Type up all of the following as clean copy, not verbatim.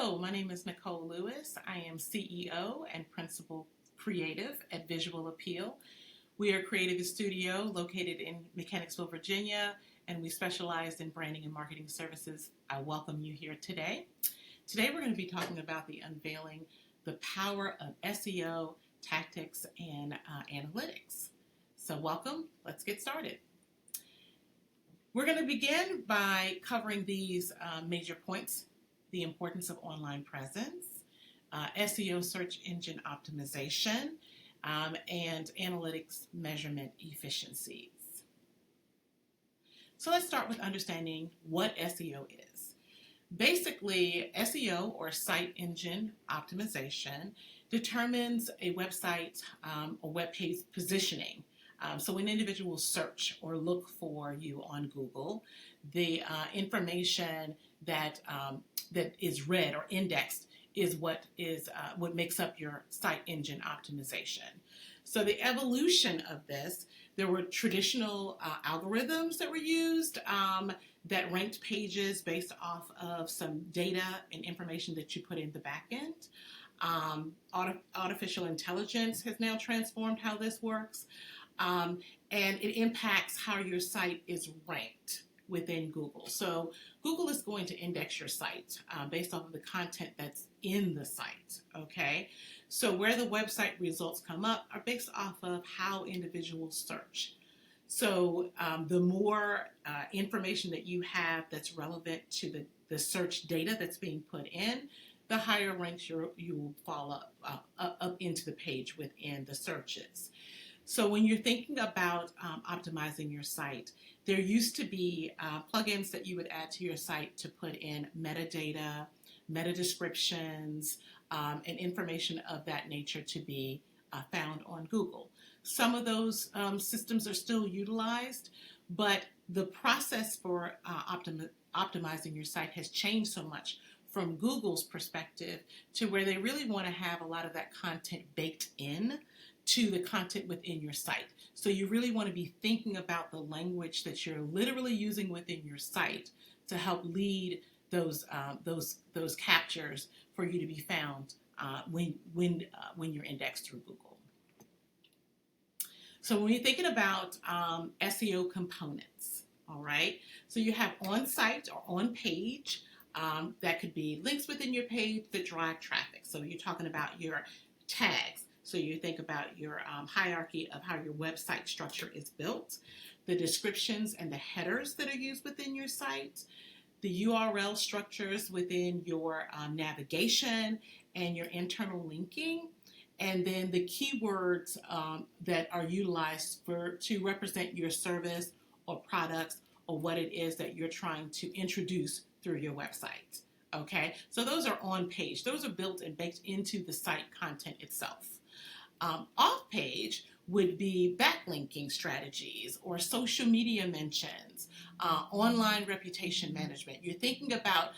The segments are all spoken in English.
Hello, my name is Nicole Lewis. I am CEO and Principal Creative at Visual Appeal. We are a creative studio located in Mechanicsville, Virginia, and we specialize in branding and marketing services. I welcome you here today. Today we're going to be talking about the unveiling the power of SEO, tactics, and analytics. So welcome, let's get started. We're going to begin by covering these major points: the importance of online presence, SEO search engine optimization, and analytics measurement efficiencies. So let's start with understanding what SEO is. Basically, SEO, or site engine optimization, determines a website or web page positioning. So when individuals search or look for you on Google, the information that is read or indexed is what makes up your site engine optimization. So the evolution of this, there were traditional algorithms that were used that ranked pages based off of some data and information that you put in the back end. Artificial intelligence has now transformed how this works, and it impacts how your site is ranked within Google. So Google is going to index your site based off of the content that's in the site, okay? So where the website results come up are based off of how individuals search. So the more information that you have that's relevant to the search data that's being put in, the higher ranks you will fall up into the page within the searches. So when you're thinking about optimizing your site, there used to be plugins that you would add to your site to put in metadata, meta descriptions, and information of that nature to be found on Google. Some of those systems are still utilized, but the process for optimizing your site has changed so much from Google's perspective to where they really want to have a lot of that content baked in to the content within your site. So you really want to be thinking about the language that you're literally using within your site to help lead those captures for you to be found when you're indexed through Google. So when you're thinking about SEO components, all right, so you have on-site or on-page. That could be links within your page that drive traffic. So you're talking about your tags. So you think about your hierarchy of how your website structure is built, the descriptions and the headers that are used within your site, the URL structures within your navigation and your internal linking, and then the keywords that are utilized to represent your service or products or what it is that you're trying to introduce through your website. Okay, so those are on page. Those are built and baked into the site content itself. Off page would be backlinking strategies or social media mentions, online reputation management. You're thinking about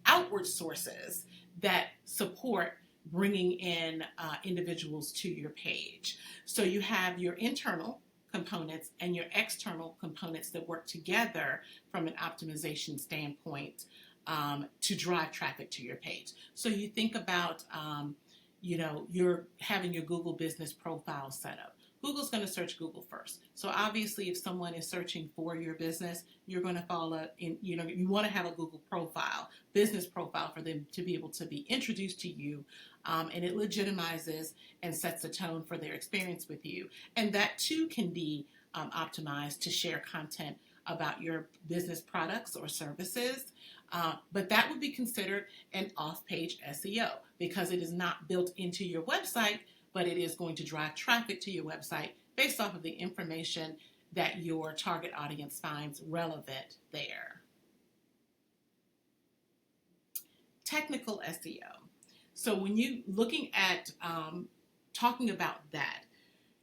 outward sources that support bringing in individuals to your page. So you have your internal components and your external components that work together from an optimization standpoint to drive traffic to your page. So you think about you're having your Google business profile set up. Google's going to search Google first. So obviously if someone is searching for your business, you're going to follow in, you want to have a Google profile, business profile for them to be able to be introduced to you. And it legitimizes and sets the tone for their experience with you. And that too can be optimized to share content about your business products or services. But that would be considered an off-page SEO because it is not built into your website, but it is going to drive traffic to your website based off of the information that your target audience finds relevant there. Technical SEO. So when you're looking at talking about that,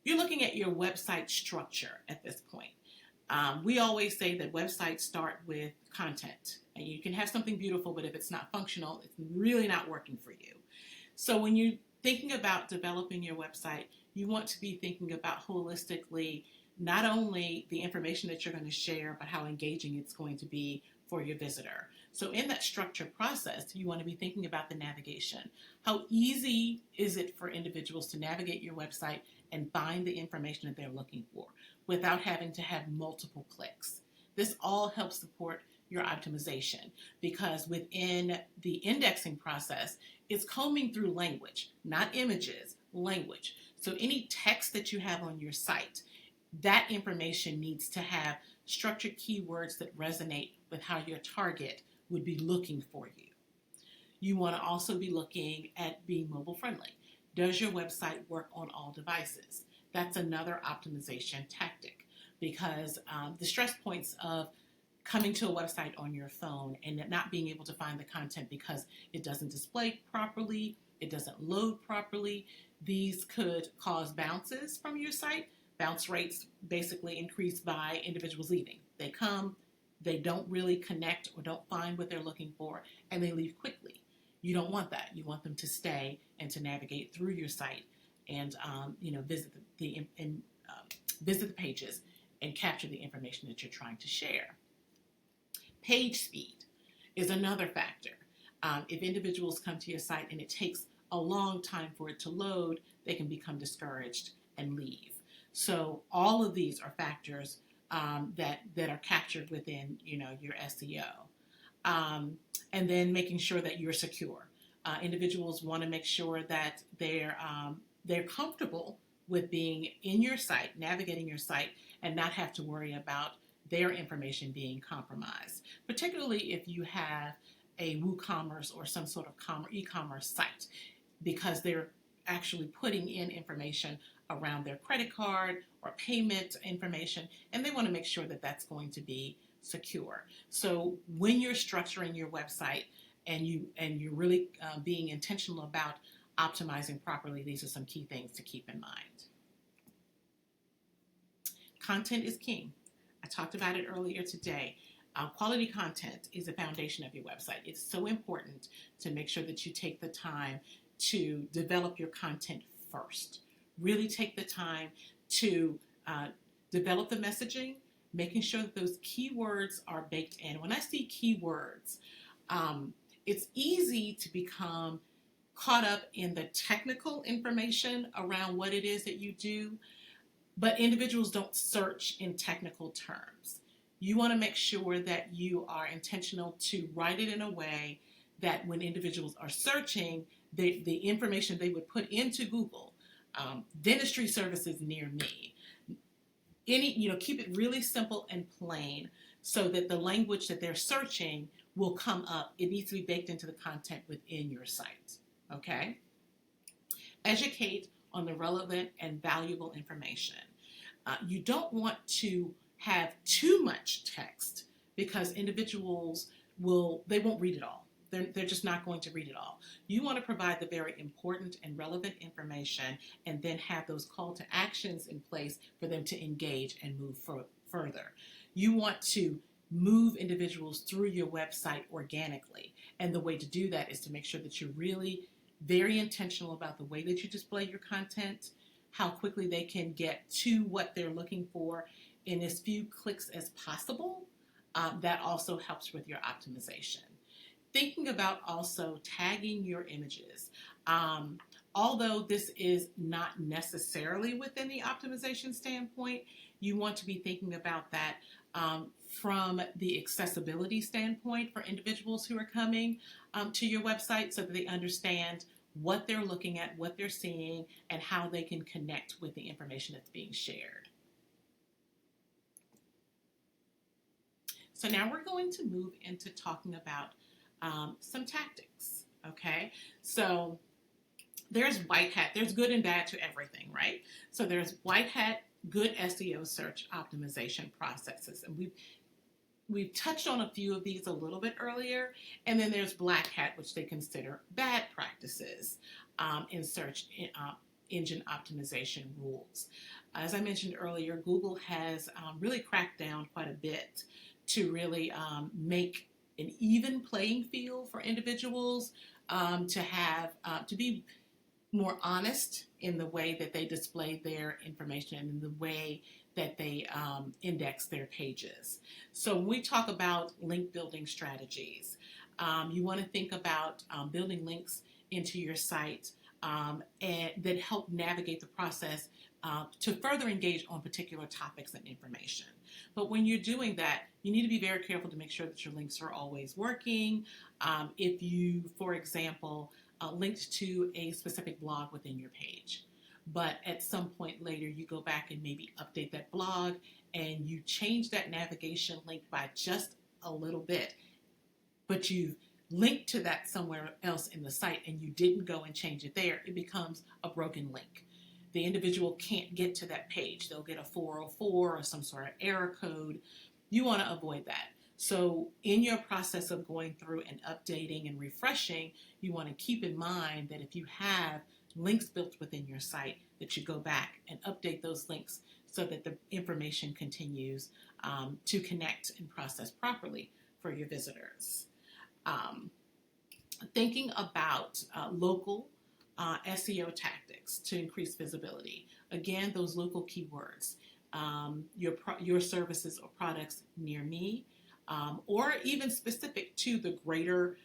you're looking at your website structure at this point. We always say that websites start with content. And you can have something beautiful, but if it's not functional, it's really not working for you. So when you're thinking about developing your website, you want to be thinking about holistically not only the information that you're going to share, but how engaging it's going to be for your visitor. So in that structured process, you want to be thinking about the navigation. How easy is it for individuals to navigate your website and find the information that they're looking for without having to have multiple clicks? This all helps support your optimization, because within the indexing process, it's combing through language, not images, language. So any text that you have on your site, that information needs to have structured keywords that resonate with how your target would be looking for you. You want to also be looking at being mobile friendly. Does your website work on all devices? That's another optimization tactic, because the stress points of coming to a website on your phone and not being able to find the content because it doesn't display properly, it doesn't load properly, these could cause bounces from your site. Bounce rates basically increase by individuals leaving. They come, they don't really connect or don't find what they're looking for, and they leave quickly. You don't want that. You want them to stay and to navigate through your site and visit the pages and capture the information that you're trying to share. Page speed is another factor. If individuals come to your site and it takes a long time for it to load, they can become discouraged and leave. So all of these are factors that are captured within your SEO. And then making sure that you're secure. Individuals want to make sure that they're comfortable with being in your site, navigating your site, and not have to worry about their information being compromised, particularly if you have a WooCommerce or some sort of e-commerce site, because they're actually putting in information around their credit card or payment information, and they want to make sure that that's going to be secure. So when you're structuring your website and you're really being intentional about optimizing properly, these are some key things to keep in mind. Content is king. I talked about it earlier today. Quality content is the foundation of your website. It's so important to make sure that you take the time to develop your content first. Really take the time to develop the messaging, making sure that those keywords are baked in. When I see keywords, it's easy to become caught up in the technical information around what it is that you do, but individuals don't search in technical terms. You want to make sure that you are intentional to write it in a way that when individuals are searching, the information they would put into Google, dentistry services near me, keep it really simple and plain so that the language that they're searching will come up. It needs to be baked into the content within your site, okay? Educate on the relevant and valuable information. You don't want to have too much text, because individuals won't read it all. They're just not going to read it all. You want to provide the very important and relevant information and then have those call to actions in place for them to engage and move further. You want to move individuals through your website organically. And the way to do that is to make sure that you're really very intentional about the way that you display your content, how quickly they can get to what they're looking for in as few clicks as possible. That also helps with your optimization. Thinking about also tagging your images. Although this is not necessarily within the optimization standpoint, you want to be thinking about that from the accessibility standpoint for individuals who are coming to your website, so that they understand what they're looking at, what they're seeing, and how they can connect with the information that's being shared. So now we're going to move into talking about some tactics, okay? So there's white hat. There's good and bad to everything, right? So there's white hat, good SEO search optimization processes. And we've touched on a few of these a little bit earlier. And then there's black hat, which they consider bad practices in search engine optimization rules. As I mentioned earlier, Google has really cracked down quite a bit to really make an even playing field for individuals to be more honest in the way that they display their information and in the way that they index their pages. So when we talk about link building strategies, you want to think about building links into your site and that help navigate the process to further engage on particular topics and information. But when you're doing that, you need to be very careful to make sure that your links are always working. If you, for example, linked to a specific blog within your page, but at some point later you go back and maybe update that blog and you change that navigation link by just a little bit, but you've linked to that somewhere else in the site and you didn't go and change it there, it becomes a broken link. The individual can't get to that page. They'll get a 404 or some sort of error code. You want to avoid that. So in your process of going through and updating and refreshing, you want to keep in mind that if you have links built within your site, that you go back and update those links so that the information continues to connect and process properly for your visitors. Thinking about local SEO tactics to increase visibility. Again, those local keywords, your services or products near me, or even specific to the greater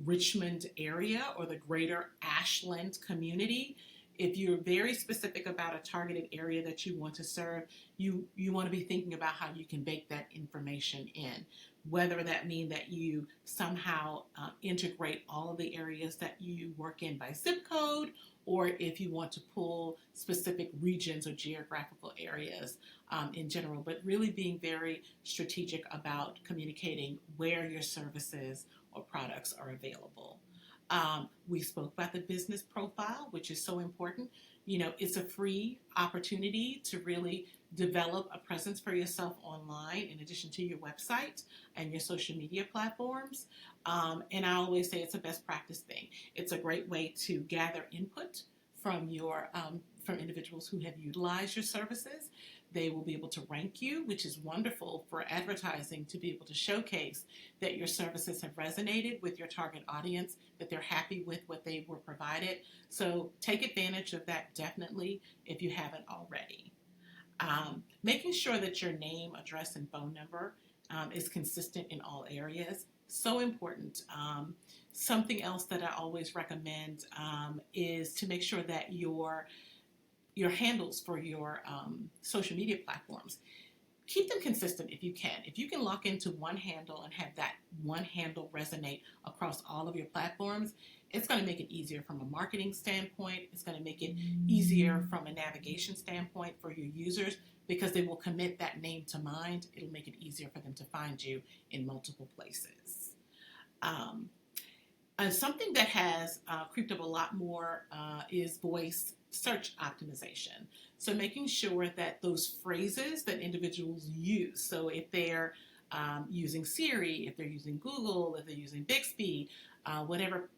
Richmond area or the greater Ashland community. If you're very specific about a targeted area that you want to serve, you want to be thinking about how you can bake that information in. Whether that means that you somehow integrate all of the areas that you work in by zip code, or if you want to pull specific regions or geographical areas in general, but really being very strategic about communicating where your services or products are available. We spoke about the business profile, which is so important. You know, it's a free opportunity to really develop a presence for yourself online in addition to your website and your social media platforms. And I always say it's a best practice thing. It's a great way to gather input from from individuals who have utilized your services. They will be able to rank you, which is wonderful for advertising, to be able to showcase that your services have resonated with your target audience, that they're happy with what they were provided. So take advantage of that definitely if you haven't already. Making sure that your name, address, and phone number is consistent in all areas. So important. Something else that I always recommend is to make sure that your handles for your social media platforms, keep them consistent if you can. If you can lock into one handle and have that one handle resonate across all of your platforms, it's going to make it easier from a marketing standpoint. It's going to make it easier from a navigation standpoint for your users because they will commit that name to mind. It'll make it easier for them to find you in multiple places. And something that has creeped up a lot more is voice search optimization. So making sure that those phrases that individuals use, so if they're using Siri, if they're using Google, if they're using Bixby, whatever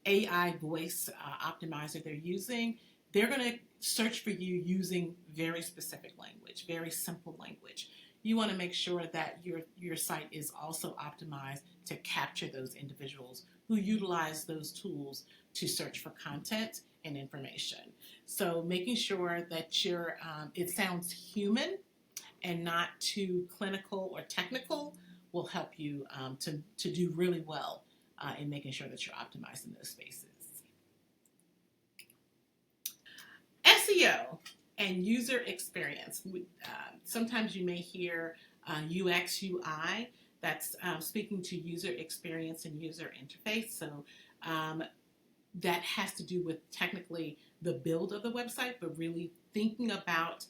AI voice optimizer they're using, they're going to search for you using very specific language, very simple language. You want to make sure that your site is also optimized to capture those individuals who utilize those tools to search for content and information. So making sure that it sounds human and not too clinical or technical will help you to do really well in making sure that you're optimized in those spaces. SEO and user experience. Sometimes you may hear UX, UI. That's speaking to user experience and user interface. So that has to do with technically the build of the website, but really thinking about,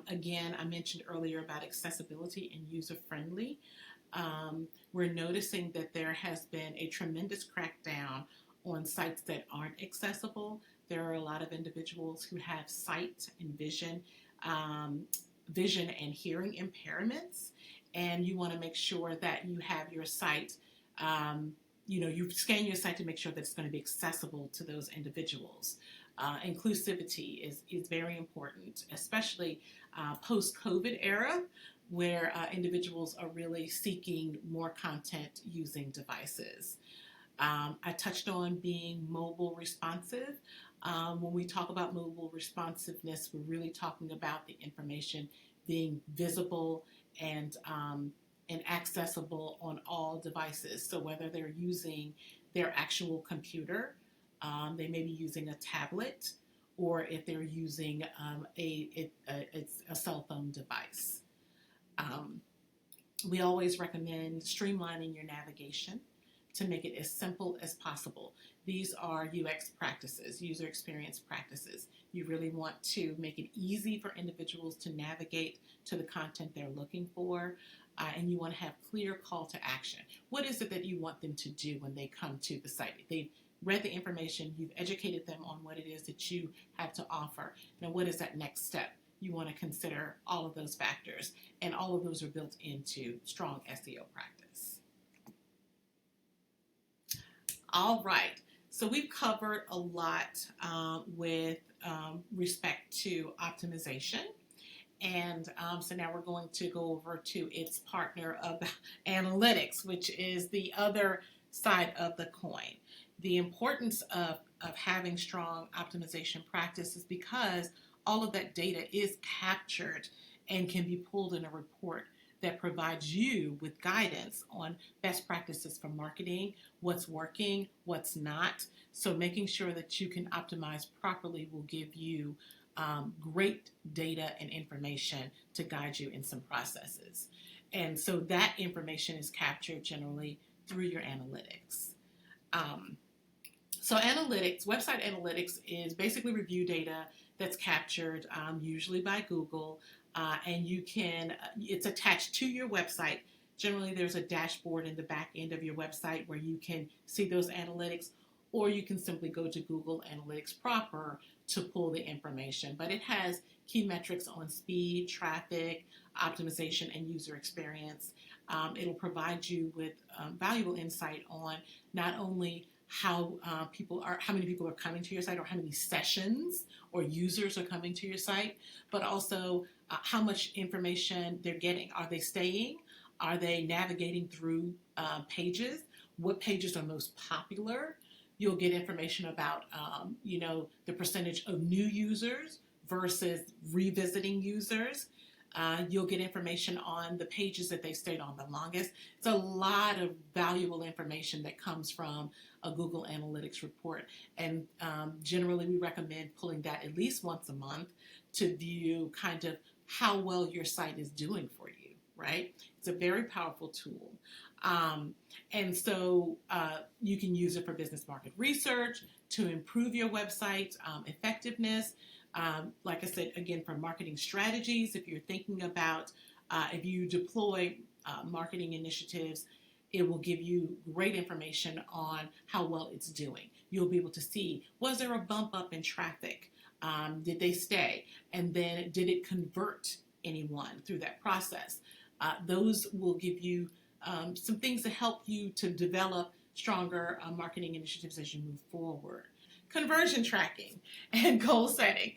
again, I mentioned earlier about accessibility and user-friendly. We're noticing that there has been a tremendous crackdown on sites that aren't accessible. There are a lot of individuals who have sight and vision and hearing impairments, and you want to make sure that you have your site, you scan your site to make sure that it's going to be accessible to those individuals. Inclusivity is very important, especially post-COVID era, where individuals are really seeking more content using devices. I touched on being mobile responsive. When we talk about mobile responsiveness, we're really talking about the information being visible and accessible on all devices. So whether they're using their actual computer, they may be using a tablet, or if they're using a cell phone device. Um, we always recommend streamlining your navigation to make it as simple as possible. These are UX practices, user experience practices. You really want to make it easy for individuals to navigate to the content they're looking for, and you want to have clear call to action. What is it that you want them to do when they come to the site? They've read the information, you've educated them on what it is that you have to offer. Now, what is that next step? You want to consider all of those factors, and all of those are built into strong SEO practice. All right, so we've covered a lot with respect to optimization. And so now we're going to go over to its partner of analytics, which is the other side of the coin. The importance of having strong optimization practices because all of that data is captured and can be pulled in a report that provides you with guidance on best practices for marketing, what's working, what's not. So making sure that you can optimize properly will give you great data and information to guide you in some processes. And so that information is captured generally through your analytics. So analytics, website analytics is basically review data that's captured usually by Google, and it's attached to your website. Generally, there's a dashboard in the back end of your website where you can see those analytics, or you can simply go to Google Analytics proper to pull the information. But it has key metrics on speed, traffic, optimization, and user experience. It'll provide you with valuable insight on not only how many people are coming to your site, or how many sessions or users are coming to your site, but also how much information they're getting. Are they staying? Are they navigating through pages? What pages are most popular? You'll get information about, the percentage of new users versus revisiting users. You'll get information on the pages that they stayed on the longest. It's a lot of valuable information that comes from a Google Analytics report. And generally, we recommend pulling that at least once a month to view kind of how well your site is doing for you, right? It's a very powerful tool. And so you can use it for business market research, to improve your website effectiveness. Like I said, again, for marketing strategies, if you're thinking about, if you deploy marketing initiatives, it will give you great information on how well it's doing. You'll be able to see, was there a bump up in traffic? Did they stay? And then did it convert anyone through that process? Those will give you some things to help you to develop stronger marketing initiatives as you move forward. Conversion tracking and goal setting.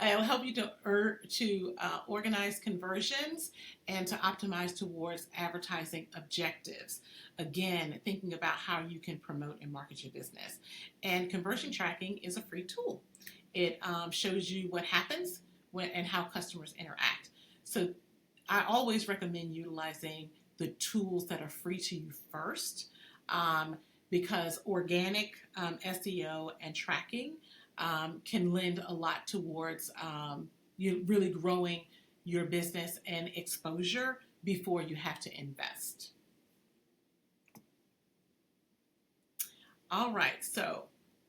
It will help you to organize conversions and to optimize towards advertising objectives. Again, thinking about how you can promote and market your business. And conversion tracking is a free tool. It shows you what happens and how customers interact. So I always recommend utilizing the tools that are free to you first, because organic SEO and tracking can lend a lot towards you really growing your business and exposure before you have to invest. All right, so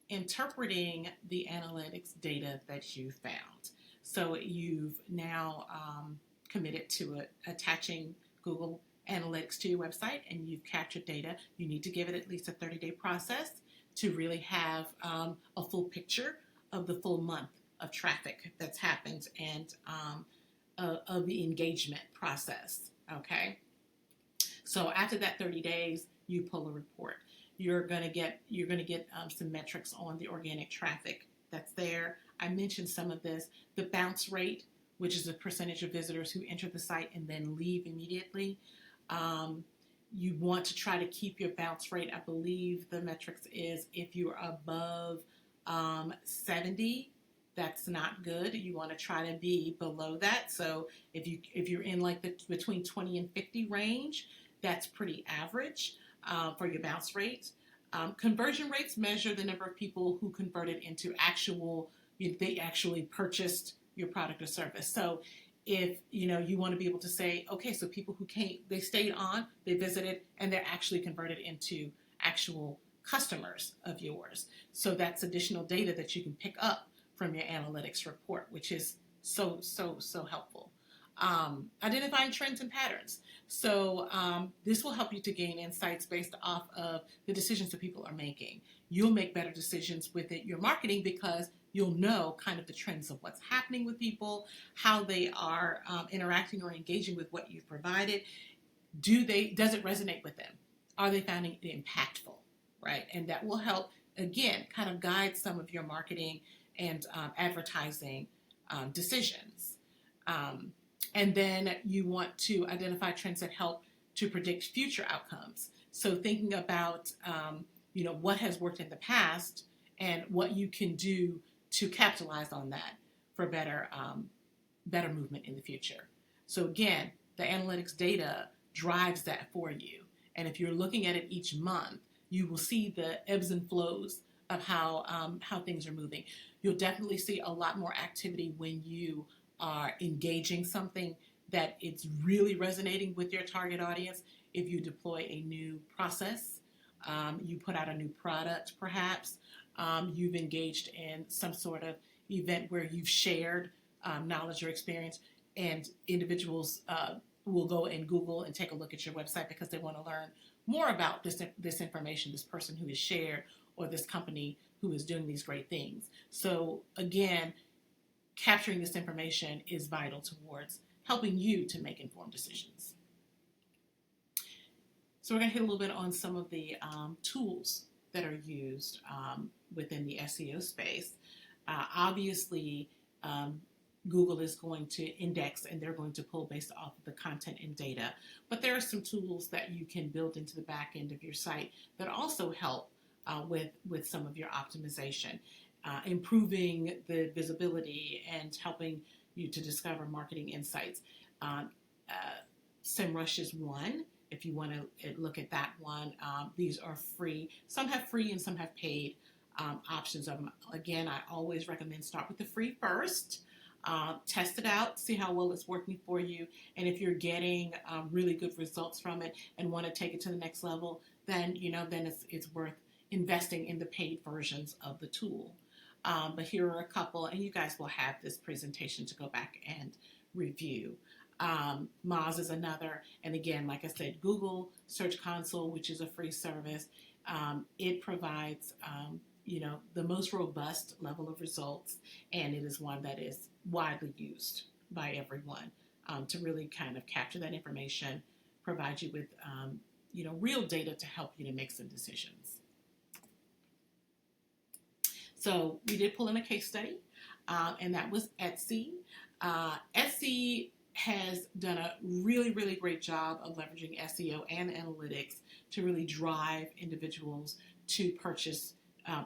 interpreting the analytics data that you found. So you've now committed to attaching Google Analytics to your website, and you've captured data. You need to give it at least a 30-day process to really have a full picture of the full month of traffic that's happened and of the engagement process. Okay, so after that 30 days, you pull a report. You're gonna get some metrics on the organic traffic that's there. I mentioned some of this. The bounce rate, which is the percentage of visitors who enter the site and then leave immediately. You want to try to keep your bounce rate. I believe the metrics is if you're above 70, that's not good. You want to try to be below that. So if you're in like the between 20 and 50 range, that's pretty average for your bounce rate. Conversion rates measure the number of people who converted into they actually purchased your product or service. So if you want to be able to say, okay, so people who came, they stayed on, they visited, and they're actually converted into actual customers of yours. So that's additional data that you can pick up from your analytics report, which is so helpful. Identifying trends and patterns. So this will help you to gain insights based off of the decisions that people are making. You'll make better decisions with your marketing because you'll know kind of the trends of what's happening with people, how they are interacting or engaging with what you've provided. Does it resonate with them? Are they finding it impactful, right? And that will help, again, kind of guide some of your marketing and advertising decisions. And then you want to identify trends that help to predict future outcomes. So thinking about, what has worked in the past and what you can do to capitalize on that for better movement in the future. So again, the analytics data drives that for you. And if you're looking at it each month, you will see the ebbs and flows of how things are moving. You'll definitely see a lot more activity when you are engaging something that it's really resonating with your target audience. If you deploy a new process, you put out a new product perhaps, you've engaged in some sort of event where you've shared knowledge or experience, and individuals will go and Google and take a look at your website because they want to learn more about this information, this person who has shared, or this company who is doing these great things. So again, capturing this information is vital towards helping you to make informed decisions. So we're going to hit a little bit on some of the tools that are used within the SEO space. Obviously, Google is going to index and they're going to pull based off of the content and data. But there are some tools that you can build into the back end of your site that also help with some of your optimization, improving the visibility and helping you to discover marketing insights. SEMrush is one. If you want to look at that one, these are free. Some have free and some have paid options of them. Again, I always recommend start with the free first. Test it out, see how well it's working for you, and if you're getting really good results from it and want to take it to the next level, then it's worth investing in the paid versions of the tool. But here are a couple, and you guys will have this presentation to go back and review. Moz is another, and again, like I said, Google Search Console, which is a free service, it provides the most robust level of results, and it is one that is widely used by everyone to really kind of capture that information, provide you with real data to help you to make some decisions. So we did pull in a case study, and that was Etsy. Etsy has done a really, really great job of leveraging SEO and analytics to really drive individuals to purchase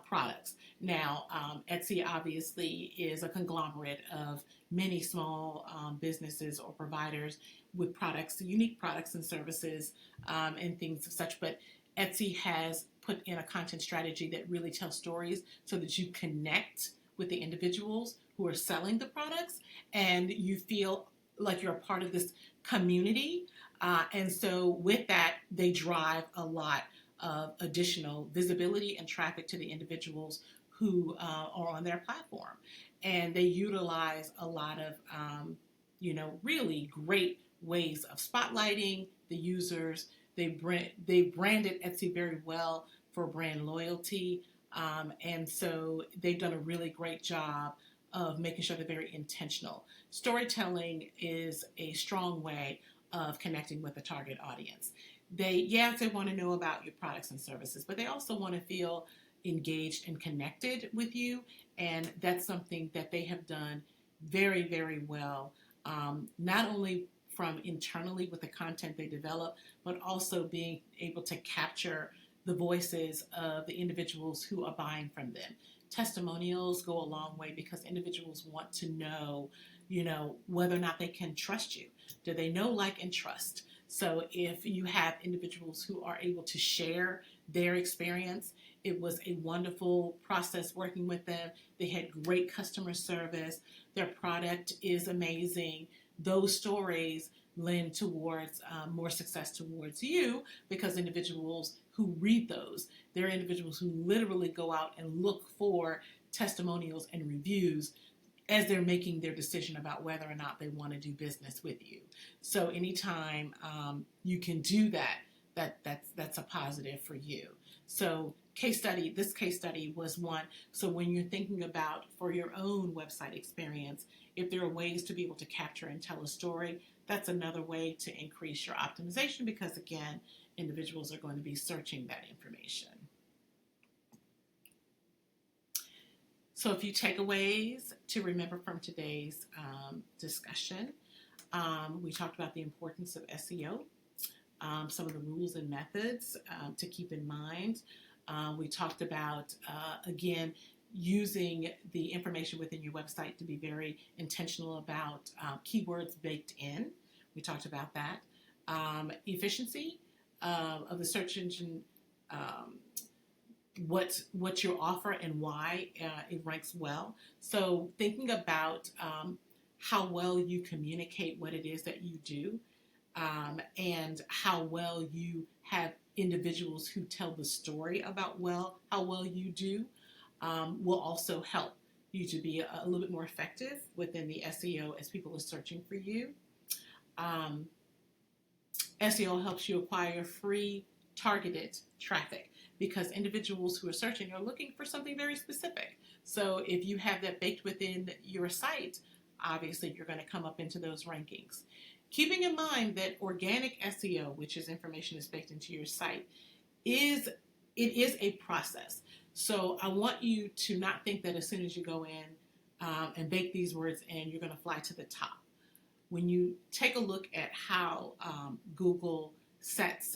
products. Now, Etsy obviously is a conglomerate of many small businesses or providers with products, unique products and services and things of such, but Etsy has put in a content strategy that really tells stories so that you connect with the individuals who are selling the products and you feel like you're a part of this community. And so with that, they drive a lot of additional visibility and traffic to the individuals who are on their platform. And they utilize a lot of, really great ways of spotlighting the users. They branded Etsy very well for brand loyalty. And so they've done a really great job of making sure they're very intentional. Storytelling is a strong way of connecting with the target audience. They want to know about your products and services, but they also want to feel engaged and connected with you. And that's something that they have done very, very well, not only from internally with the content they develop, but also being able to capture the voices of the individuals who are buying from them. Testimonials go a long way because individuals want to know, whether or not they can trust you. Do they know, like, and trust? So if you have individuals who are able to share their experience, it was a wonderful process working with them. They had great customer service. Their product is amazing. Those stories lend towards more success towards you because individuals who read those, they're individuals who literally go out and look for testimonials and reviews as they're making their decision about whether or not they want to do business with you. So anytime you can do that's a positive for you. So this case study was one. So when you're thinking about for your own website experience, if there are ways to be able to capture and tell a story, that's another way to increase your optimization because, again, individuals are going to be searching that information. So a few takeaways to remember from today's discussion. We talked about the importance of SEO, some of the rules and methods to keep in mind. We talked about, again, using the information within your website to be very intentional about keywords baked in. We talked about that. Efficiency of the search engine, what your offer and why it ranks well. So thinking about how well you communicate what it is that you do, and how well you have individuals who tell the story about how well you do, will also help you to be a little bit more effective within the SEO as people are searching for you. SEO helps you acquire free targeted traffic because individuals who are searching are looking for something very specific. So if you have that baked within your site, obviously you're going to come up into those rankings. Keeping in mind that organic SEO, which is information that's baked into your site, is a process. So I want you to not think that as soon as you go in and bake these words in, you're going to fly to the top. When you take a look at how Google sets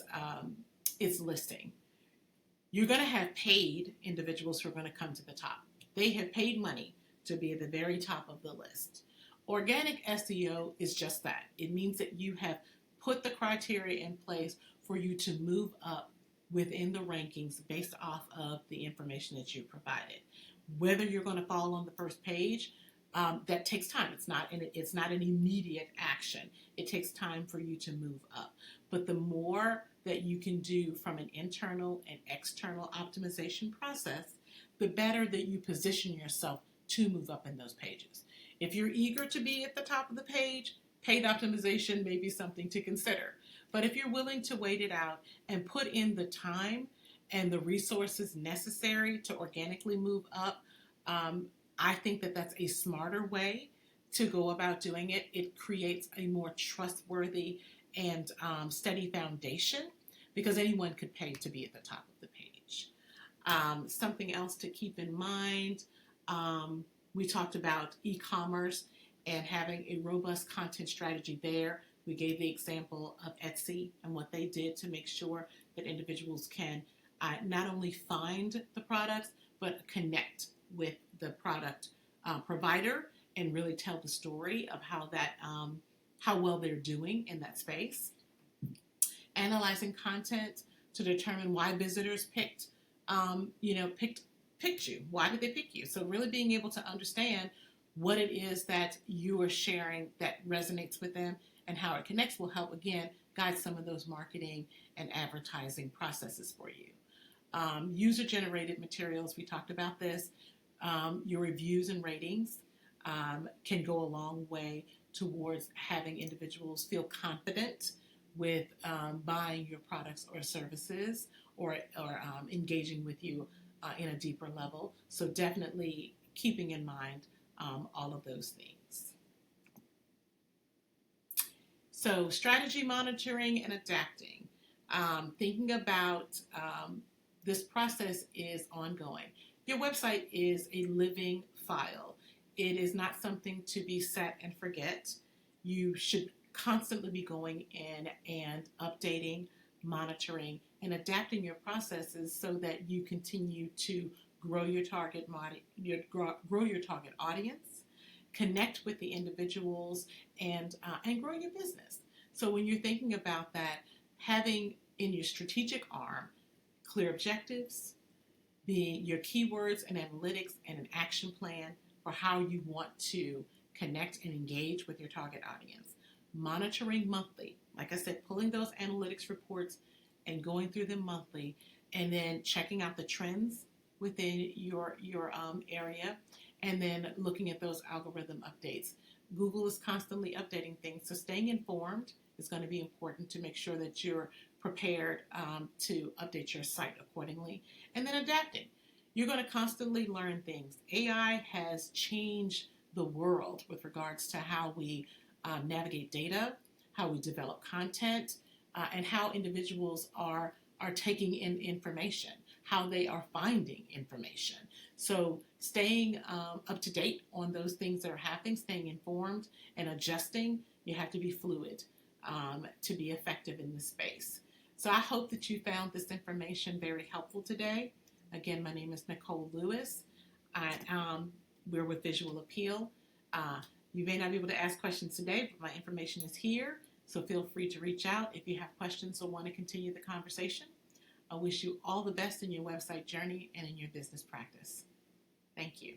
its listing, you're going to have paid individuals who are going to come to the top. They have paid money to be at the very top of the list. Organic SEO is just that. It means that you have put the criteria in place for you to move up within the rankings based off of the information that you provided. Whether you're going to fall on the first page, that takes time. It's not an immediate action. It takes time for you to move up. But the more that you can do from an internal and external optimization process, the better that you position yourself to move up in those pages. If you're eager to be at the top of the page, paid optimization may be something to consider. But if you're willing to wait it out and put in the time and the resources necessary to organically move up, I think that that's a smarter way to go about doing it. It creates a more trustworthy and steady foundation because anyone could pay to be at the top of the page. Something else to keep in mind, we talked about e-commerce and having a robust content strategy there. We gave the example of Etsy and what they did to make sure that individuals can not only find the products, but connect with the product provider and really tell the story of how well they're doing in that space. Analyzing content to determine why visitors picked you. Why did they pick you? So really being able to understand what it is that you are sharing that resonates with them and how it connects will help, again, guide some of those marketing and advertising processes for you. User-generated materials, we talked about this. Your reviews and ratings can go a long way towards having individuals feel confident with buying your products or services or engaging with you in a deeper level. So definitely keeping in mind all of those things. So strategy monitoring and adapting. Thinking about this process is ongoing. Your website is a living file. It is not something to be set and forget. You should constantly be going in and updating, monitoring, and adapting your processes so that you continue to grow your grow your target audience, connect with the individuals, and grow your business. So when you're thinking about that, having in your strategic arm clear objectives, being your keywords and analytics, and an action plan for how you want to connect and engage with your target audience. Monitoring monthly, like I said, pulling those analytics reports and going through them monthly, and then checking out the trends within your area, and then looking at those algorithm updates. Google is constantly updating things, so staying informed is going to be important to make sure that you're prepared to update your site accordingly, and then adapting. You're going to constantly learn things. AI has changed the world with regards to how we navigate data, how we develop content, and how individuals are taking in information, how they are finding information. So staying up to date on those things that are happening, staying informed and adjusting, you have to be fluid to be effective in this space. So I hope that you found this information very helpful today. Again, my name is Nickkol Lewis. We're with Visual Appeal. You may not be able to ask questions today, but my information is here. So feel free to reach out if you have questions or want to continue the conversation. I wish you all the best in your website journey and in your business practice. Thank you.